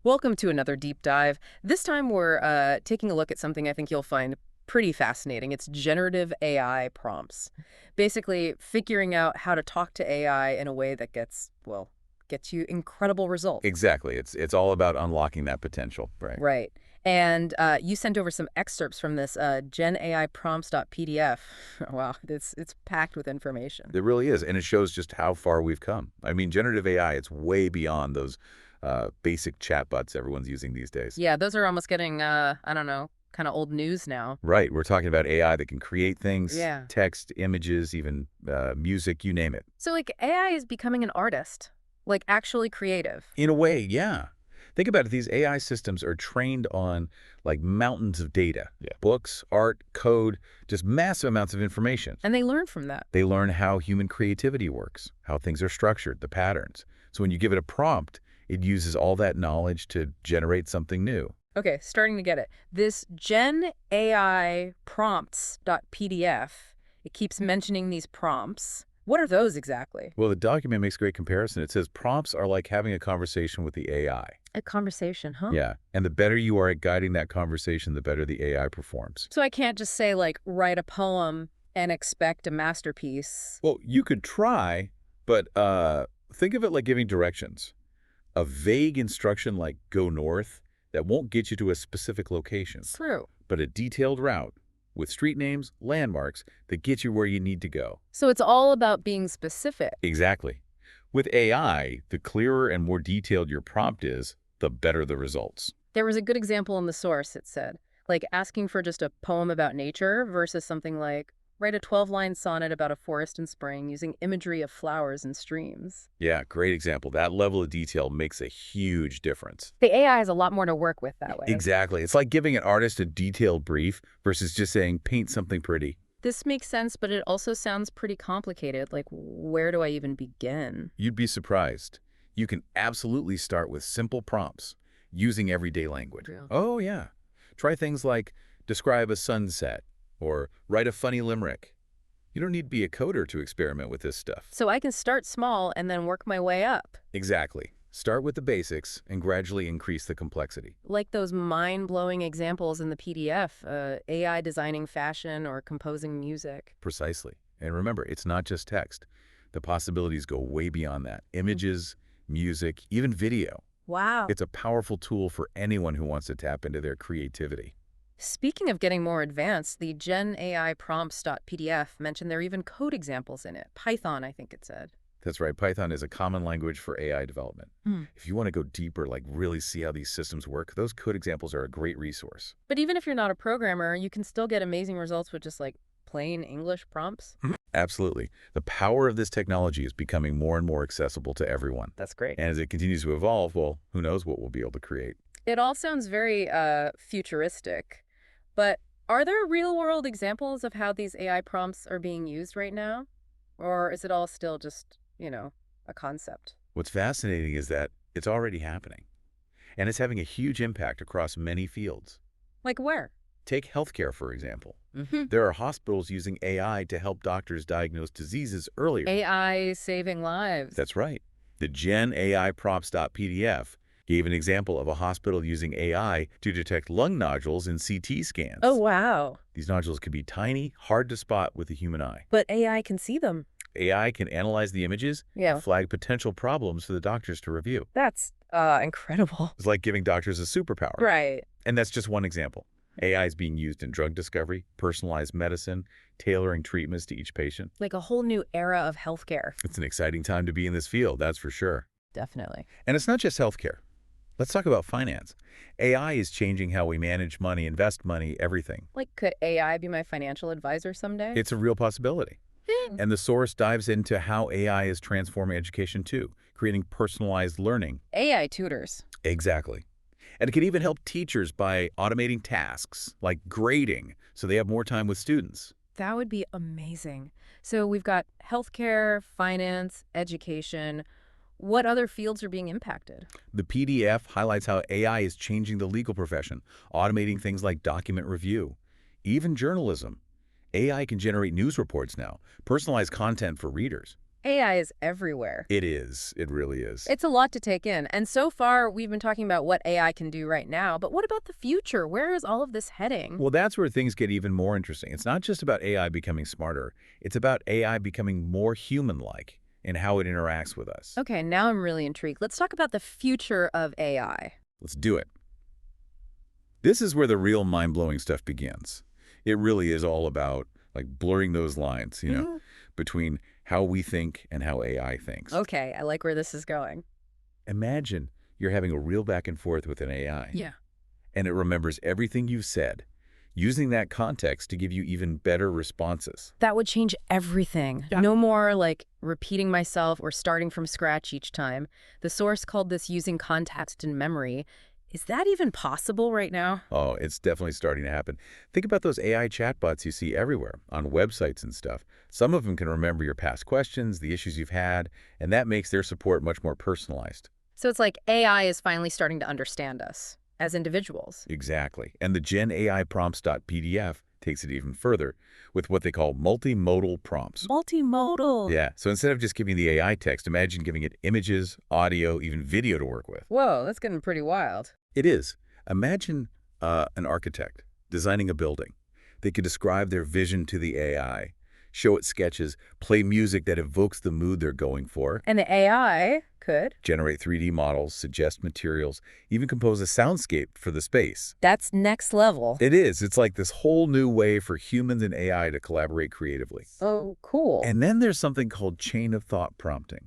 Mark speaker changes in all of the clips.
Speaker 1: Welcome to another deep dive. This time we're taking a look at something I think you'll find pretty fascinating. It's generative AI prompts. Basically, figuring out how to talk to AI in a way that gets you incredible results.
Speaker 2: Exactly. It's all about unlocking that potential, right?
Speaker 1: Right. And you sent over some excerpts from this genAIprompts.pdf. Wow, it's packed with information.
Speaker 2: It really is, and it shows just how far we've come. I mean, generative AI, it's way beyond those basic chatbots everyone's using these days.
Speaker 1: Yeah, those are almost getting, I don't know, kind of old news now.
Speaker 2: Right. We're talking about AI that can create things,
Speaker 1: Yeah.
Speaker 2: text, images, even music, you name it.
Speaker 1: So, like, AI is becoming an artist, like, actually creative.
Speaker 2: In a way, yeah. Think about it. These AI systems are trained on like mountains of data. Yeah. Books, art, code, just massive amounts of information.
Speaker 1: And they learn from that.
Speaker 2: They learn how human creativity works, how things are structured, the patterns. So when you give it a prompt, it uses all that knowledge to generate something new.
Speaker 1: Okay, starting to get it. This genAIprompts.pdf, it keeps mentioning these prompts. What are those exactly?
Speaker 2: Well, the document makes a great comparison. It says prompts are like having a conversation with the AI.
Speaker 1: A conversation, huh?
Speaker 2: Yeah. And the better you are at guiding that conversation, the better the AI performs.
Speaker 1: So I can't just say, like, write a poem and expect a masterpiece.
Speaker 2: Well, you could try, but think of it like giving directions. A vague instruction like go north that won't get you to a specific location,
Speaker 1: True.
Speaker 2: but a detailed route with street names, landmarks that get you where you need to go.
Speaker 1: So it's all about being specific.
Speaker 2: Exactly. With AI, the clearer and more detailed your prompt is, the better the results.
Speaker 1: There was a good example in the source, it said, like asking for just a poem about nature versus something like, write a 12-line sonnet about a forest in spring using imagery of flowers and streams.
Speaker 2: Yeah, great example. That level of detail makes a huge difference.
Speaker 1: The AI has a lot more to work with that way.
Speaker 2: Exactly. It's like giving an artist a detailed brief versus just saying, paint something pretty.
Speaker 1: This makes sense, but it also sounds pretty complicated. Like, where do I even begin?
Speaker 2: You'd be surprised. You can absolutely start with simple prompts using everyday language.
Speaker 1: Real.
Speaker 2: Oh, yeah. Try things like describe a sunset or write a funny limerick. You don't need to be a coder to experiment with this stuff.
Speaker 1: So I can start small and then work my way up.
Speaker 2: Exactly. Start with the basics and gradually increase the complexity.
Speaker 1: Like those mind-blowing examples in the PDF, AI designing fashion or composing music.
Speaker 2: Precisely. And remember, it's not just text. The possibilities go way beyond that. Images, music, even video.
Speaker 1: Wow.
Speaker 2: It's a powerful tool for anyone who wants to tap into their creativity.
Speaker 1: Speaking of getting more advanced, the genAIprompts.pdf mentioned there are even code examples in it. Python, I think it said.
Speaker 2: That's right. Python is a common language for AI development. If you want to go deeper, like really see how these systems work, those code examples are a great resource.
Speaker 1: But even if you're not a programmer, you can still get amazing results with just like plain English prompts.
Speaker 2: Absolutely. The power of this technology is becoming more and more accessible to everyone.
Speaker 1: That's great.
Speaker 2: And as it continues to evolve, well, who knows what we'll be able to create.
Speaker 1: It all sounds very futuristic, but are there real-world examples of how these AI prompts are being used right now? Or is it all still just, a concept?
Speaker 2: What's fascinating is that it's already happening, and it's having a huge impact across many fields.
Speaker 1: Like where?
Speaker 2: Take healthcare, for example.
Speaker 1: Mm-hmm.
Speaker 2: There are hospitals using AI to help doctors diagnose diseases earlier.
Speaker 1: AI saving lives.
Speaker 2: That's right. The genAIprompts.pdf gave an example of a hospital using AI to detect lung nodules in CT scans.
Speaker 1: Oh, wow.
Speaker 2: These nodules could be tiny, hard to spot with the human eye.
Speaker 1: But AI can see them.
Speaker 2: AI can analyze the images and flag potential problems for the doctors to review.
Speaker 1: That's incredible.
Speaker 2: It's like giving doctors a superpower.
Speaker 1: Right.
Speaker 2: And that's just one example. AI is being used in drug discovery, personalized medicine, tailoring treatments to each patient.
Speaker 1: Like a whole new era of healthcare.
Speaker 2: It's an exciting time to be in this field, that's for sure.
Speaker 1: Definitely.
Speaker 2: And it's not just healthcare. Let's talk about finance. AI is changing how we manage money, invest money, everything.
Speaker 1: Like, could AI be my financial advisor someday?
Speaker 2: It's a real possibility. And the source dives into how AI is transforming education too, creating personalized learning.
Speaker 1: AI tutors.
Speaker 2: Exactly. And it can even help teachers by automating tasks like grading so they have more time with students.
Speaker 1: That would be amazing. So we've got healthcare, finance, education. What other fields are being impacted?
Speaker 2: The PDF highlights how AI is changing the legal profession, automating things like document review. Even journalism. AI can generate news reports now, personalize content for readers.
Speaker 1: AI is everywhere.
Speaker 2: It is. It really is.
Speaker 1: It's a lot to take in. And so far, we've been talking about what AI can do right now, but what about the future? Where is all of this heading?
Speaker 2: Well, that's where things get even more interesting. It's not just about AI becoming smarter. It's about AI becoming more human-like in how it interacts with us.
Speaker 1: Okay, now I'm really intrigued. Let's talk about the future of AI.
Speaker 2: Let's do it. This is where the real mind-blowing stuff begins. It really is all about like blurring those lines, between how we think and how AI thinks.
Speaker 1: Okay, I like where this is going.
Speaker 2: Imagine you're having a real back and forth with an AI.
Speaker 1: Yeah.
Speaker 2: And it remembers everything you've said, using that context to give you even better responses.
Speaker 1: That would change everything.
Speaker 2: Yeah.
Speaker 1: No more like repeating myself or starting from scratch each time. The source called this using context and memory. Is that even possible right now?
Speaker 2: Oh, it's definitely starting to happen. Think about those AI chatbots you see everywhere, on websites and stuff. Some of them can remember your past questions, the issues you've had, and that makes their support much more personalized.
Speaker 1: So it's like AI is finally starting to understand us as individuals.
Speaker 2: Exactly. And the Gen AI prompts.pdf takes it even further with what they call multimodal prompts.
Speaker 1: Multimodal.
Speaker 2: Yeah, so instead of just giving the AI text, imagine giving it images, audio, even video to work with.
Speaker 1: Whoa, that's getting pretty wild.
Speaker 2: It is. Imagine an architect designing a building. They could describe their vision to the AI, show it sketches, play music that evokes the mood they're going for,
Speaker 1: And the AI could.
Speaker 2: generate 3D models, suggest materials, even compose a soundscape for the space.
Speaker 1: That's next level.
Speaker 2: It is. It's like this whole new way for humans and AI to collaborate creatively.
Speaker 1: Oh, cool.
Speaker 2: And then there's something called chain of thought prompting.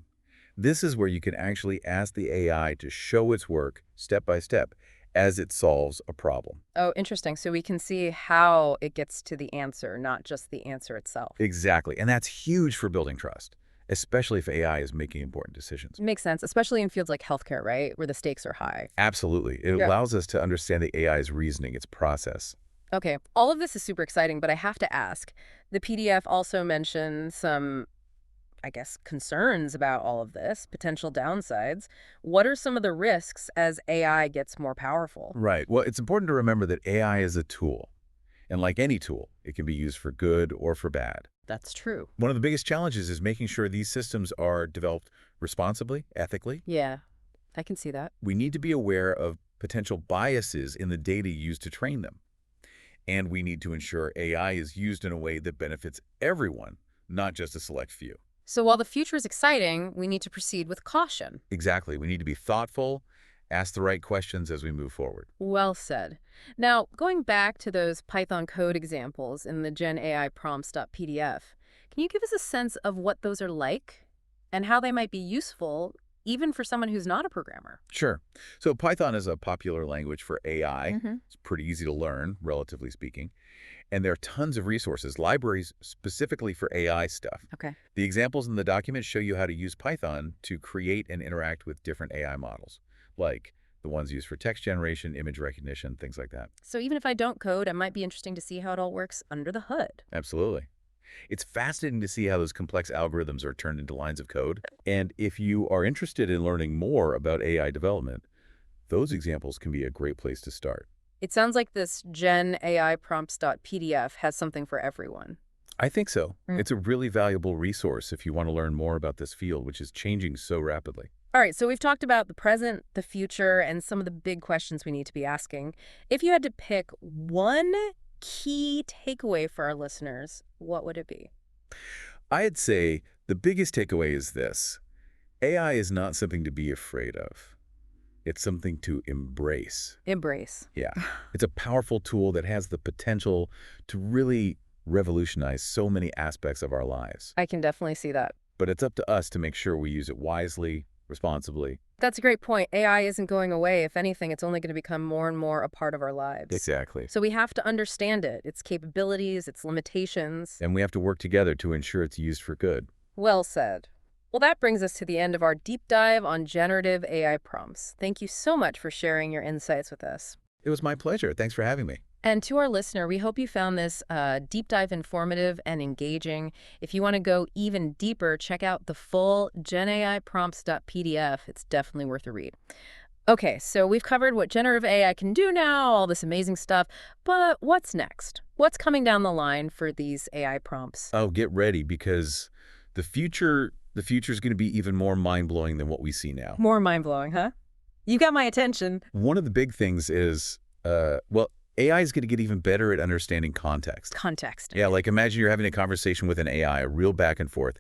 Speaker 2: This is where you can actually ask the AI to show its work step by step as it solves a problem.
Speaker 1: Oh, interesting. So we can see how it gets to the answer, not just the answer itself.
Speaker 2: Exactly. And that's huge for building trust, especially if AI is making important decisions.
Speaker 1: Makes sense, especially in fields like healthcare, right? Where the stakes are high.
Speaker 2: Absolutely. It
Speaker 1: Yeah.
Speaker 2: allows us to understand the AI's reasoning, its process.
Speaker 1: Okay, all of this is super exciting, but I have to ask. The PDF also mentions some, I guess, concerns about all of this, potential downsides. What are some of the risks as AI gets more powerful?
Speaker 2: Right. Well, it's important to remember that AI is a tool. And like any tool, it can be used for good or for bad.
Speaker 1: That's true.
Speaker 2: One of the biggest challenges is making sure these systems are developed responsibly, ethically.
Speaker 1: Yeah, I can see that.
Speaker 2: We need to be aware of potential biases in the data used to train them. And we need to ensure AI is used in a way that benefits everyone, not just a select few.
Speaker 1: So while the future is exciting, we need to proceed with caution.
Speaker 2: Exactly. We need to be thoughtful, ask the right questions as we move forward.
Speaker 1: Well said. Now, going back to those Python code examples in the Gen AI prompts.pdf, can you give us a sense of what those are like and how they might be useful even for someone who's not a programmer?
Speaker 2: Sure. So Python is a popular language for AI.
Speaker 1: Mm-hmm.
Speaker 2: It's pretty easy to learn, relatively speaking. And there are tons of resources, libraries specifically for AI stuff.
Speaker 1: Okay.
Speaker 2: The examples in the document show you how to use Python to create and interact with different AI models, like the ones used for text generation, image recognition, things like that.
Speaker 1: So even if I don't code, it might be interesting to see how it all works under the hood.
Speaker 2: Absolutely. It's fascinating to see how those complex algorithms are turned into lines of code. And if you are interested in learning more about AI development, those examples can be a great place to start.
Speaker 1: It sounds like this Gen AI prompts.pdf has something for everyone.
Speaker 2: I think so.
Speaker 1: Mm.
Speaker 2: It's a really valuable resource if you want to learn more about this field, which is changing so rapidly.
Speaker 1: All right, so we've talked about the present, the future, and some of the big questions we need to be asking. If you had to pick one key takeaway for our listeners, what would it be?
Speaker 2: I'd say the biggest takeaway is this. AI is not something to be afraid of. It's something to embrace.
Speaker 1: Embrace.
Speaker 2: Yeah. It's a powerful tool that has the potential to really revolutionize so many aspects of our lives.
Speaker 1: I can definitely see that.
Speaker 2: But it's up to us to make sure we use it wisely, responsibly.
Speaker 1: That's a great point. AI isn't going away. If anything, it's only going to become more and more a part of our lives.
Speaker 2: Exactly.
Speaker 1: So we have to understand it, its capabilities, its limitations.
Speaker 2: And we have to work together to ensure it's used for good.
Speaker 1: Well said. Well, that brings us to the end of our deep dive on generative AI prompts. Thank you so much for sharing your insights with us.
Speaker 2: It was my pleasure. Thanks for having me.
Speaker 1: And to our listener, we hope you found this deep dive informative and engaging. If you want to go even deeper, check out the full genaiprompts.pdf. It's definitely worth a read. Okay, so we've covered what generative AI can do now, all this amazing stuff, but what's next? What's coming down the line for these AI prompts?
Speaker 2: Oh, get ready because the future The future is going to be even more mind-blowing than what we see now.
Speaker 1: More mind-blowing, huh? You got my attention.
Speaker 2: One of the big things is, well, AI is going to get even better at understanding context.
Speaker 1: Context.
Speaker 2: Yeah, like imagine you're having a conversation with an AI, a real back and forth,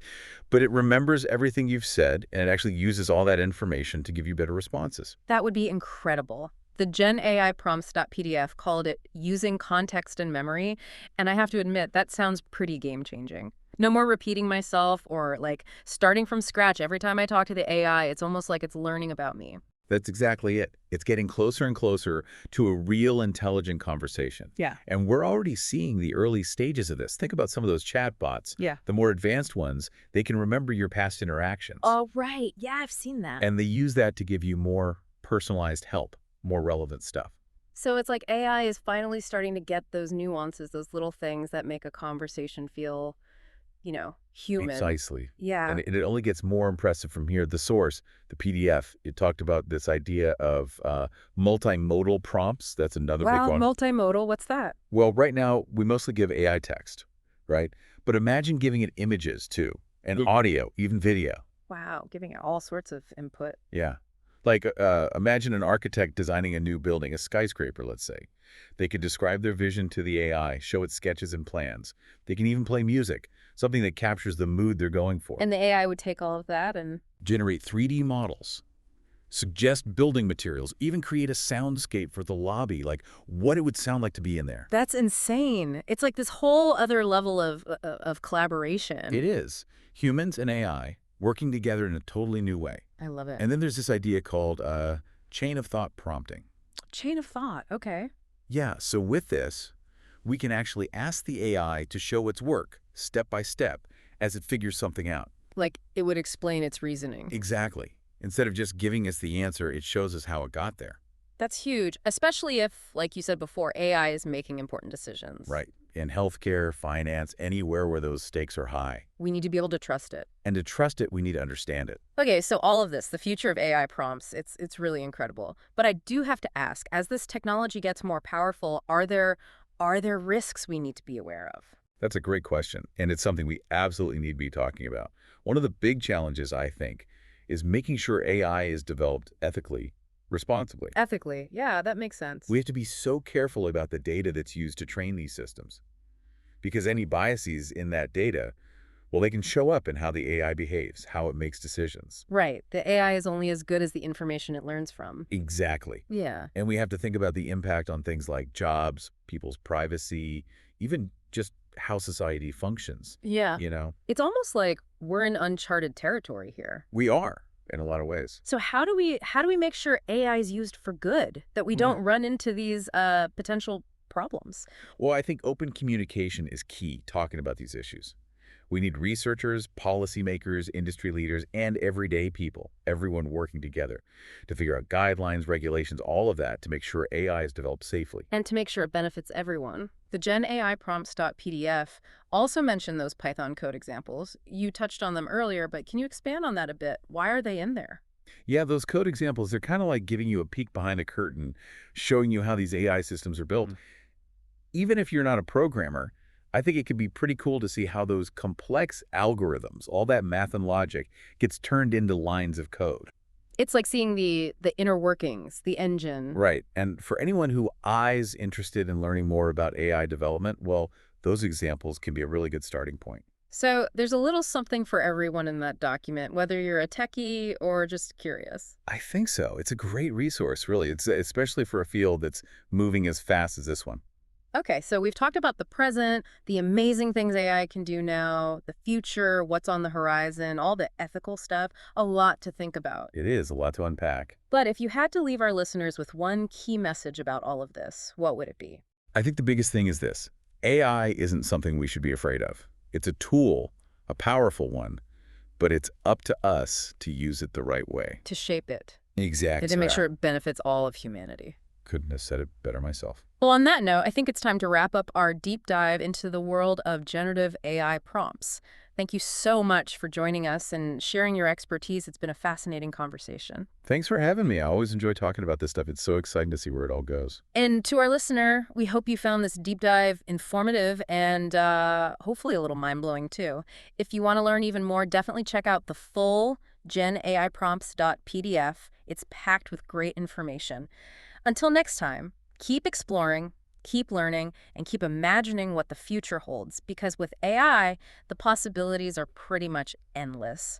Speaker 2: but it remembers everything you've said, and it actually uses all that information to give you better responses.
Speaker 1: That would be incredible. The Gen AI prompts.pdf called it using context and memory, and I have to admit, that sounds pretty game-changing. No more repeating myself or, like, starting from scratch every time I talk to the AI. It's almost like it's learning about me.
Speaker 2: That's exactly it. It's getting closer and closer to a real intelligent conversation.
Speaker 1: Yeah.
Speaker 2: And we're already seeing the early stages of this. Think about some of those chatbots.
Speaker 1: Yeah.
Speaker 2: The more advanced ones, they can remember your past interactions.
Speaker 1: Oh, right. Yeah, I've seen that.
Speaker 2: And they use that to give you more personalized help, more relevant stuff.
Speaker 1: So it's like AI is finally starting to get those nuances, those little things that make a conversation feel, human.
Speaker 2: Precisely.
Speaker 1: Yeah.
Speaker 2: And it only gets more impressive from here. The source, the PDF, it talked about this idea of multimodal prompts. That's another big
Speaker 1: Wow,
Speaker 2: one.
Speaker 1: multimodal, what's that?
Speaker 2: Well, right now, we mostly give AI text, right? But imagine giving it images, too, and audio, even video.
Speaker 1: Wow, giving it all sorts of input.
Speaker 2: Yeah. Like, imagine an architect designing a new building, a skyscraper, let's say. They could describe their vision to the AI, show it sketches and plans. They can even play music, something that captures the mood they're going for.
Speaker 1: And the AI would take all of that and
Speaker 2: Generate 3D models, suggest building materials, even create a soundscape for the lobby, like what it would sound like to be in there.
Speaker 1: that's insane. It's like this whole other level of collaboration.
Speaker 2: It is. Humans and AI working together in a totally new way.
Speaker 1: I love it.
Speaker 2: And then there's this idea called chain of thought prompting.
Speaker 1: Chain of thought. Okay.
Speaker 2: Yeah, so with this, we can actually ask the AI to show its work, step by step, as it figures something out.
Speaker 1: Like it would explain its reasoning.
Speaker 2: Exactly. Instead of just giving us the answer, it shows us how it got there.
Speaker 1: That's huge, especially if, like you said before, AI is making important decisions.
Speaker 2: Right. In healthcare, finance, anywhere where those stakes are high.
Speaker 1: We need to be able to trust it.
Speaker 2: And to trust it, we need to understand it.
Speaker 1: Okay, so all of this, the future of AI prompts, it's really incredible. But I do have to ask, as this technology gets more powerful, are there risks we need to be aware of?
Speaker 2: That's a great question, and it's something we absolutely need to be talking about. One of the big challenges, I think, is making sure AI is developed ethically, responsibly.
Speaker 1: Ethically, yeah, that makes sense.
Speaker 2: We have to be so careful about the data that's used to train these systems. Because any biases in that data, well, they can show up in how the AI behaves, how it makes decisions.
Speaker 1: Right, the AI is only as good as the information it learns from.
Speaker 2: Exactly.
Speaker 1: Yeah.
Speaker 2: And we have to think about the impact on things like jobs, people's privacy, even just how society functions.
Speaker 1: Yeah. It's almost like we're in uncharted territory here.
Speaker 2: We are, in a lot of ways.
Speaker 1: So how do we make sure AI is used for good, that we don't run into these potential problems?
Speaker 2: Well, I think open communication is key talking about these issues. We need researchers, policymakers, industry leaders, and everyday people, everyone working together to figure out guidelines, regulations, all of that to make sure AI is developed safely.
Speaker 1: And to make sure it benefits everyone. The Gen AI prompts.pdf also mentioned those Python code examples. You touched on them earlier, but can you expand on that a bit? Why are they in there?
Speaker 2: Yeah, those code examples, they're kind of like giving you a peek behind the curtain, showing you how these AI systems are built. Even if you're not a programmer, I think it could be pretty cool to see how those complex algorithms, all that math and logic, gets turned into lines of code.
Speaker 1: It's like seeing the inner workings, the engine.
Speaker 2: Right. And for anyone who is interested in learning more about AI development, well, those examples can be a really good starting point.
Speaker 1: So there's a little something for everyone in that document, whether you're a techie or just curious.
Speaker 2: I think so. It's a great resource, really. It's especially for a field that's moving as fast as this one.
Speaker 1: Okay, so we've talked about the present, the amazing things AI can do now, the future, what's on the horizon, all the ethical stuff, a lot to think about.
Speaker 2: It is a lot to unpack.
Speaker 1: But if you had to leave our listeners with one key message about all of this, what would it be?
Speaker 2: I think the biggest thing is this. AI isn't something we should be afraid of. It's a tool, a powerful one, but it's up to us to use it the right way.
Speaker 1: To shape it.
Speaker 2: Exactly.
Speaker 1: And to make sure it benefits all of humanity.
Speaker 2: Couldn't have said it better myself.
Speaker 1: Well, on that note, I think it's time to wrap up our deep dive into the world of generative AI prompts. Thank you so much for joining us and sharing your expertise. It's been a fascinating conversation.
Speaker 2: Thanks for having me. I always enjoy talking about this stuff. It's so exciting to see where it all goes.
Speaker 1: And to our listener, we hope you found this deep dive informative and hopefully a little mind-blowing too. If you want to learn even more, definitely check out the full genaiprompts.pdf. It's packed with great information. Until next time, keep exploring, keep learning, and keep imagining what the future holds, because with AI, the possibilities are pretty much endless.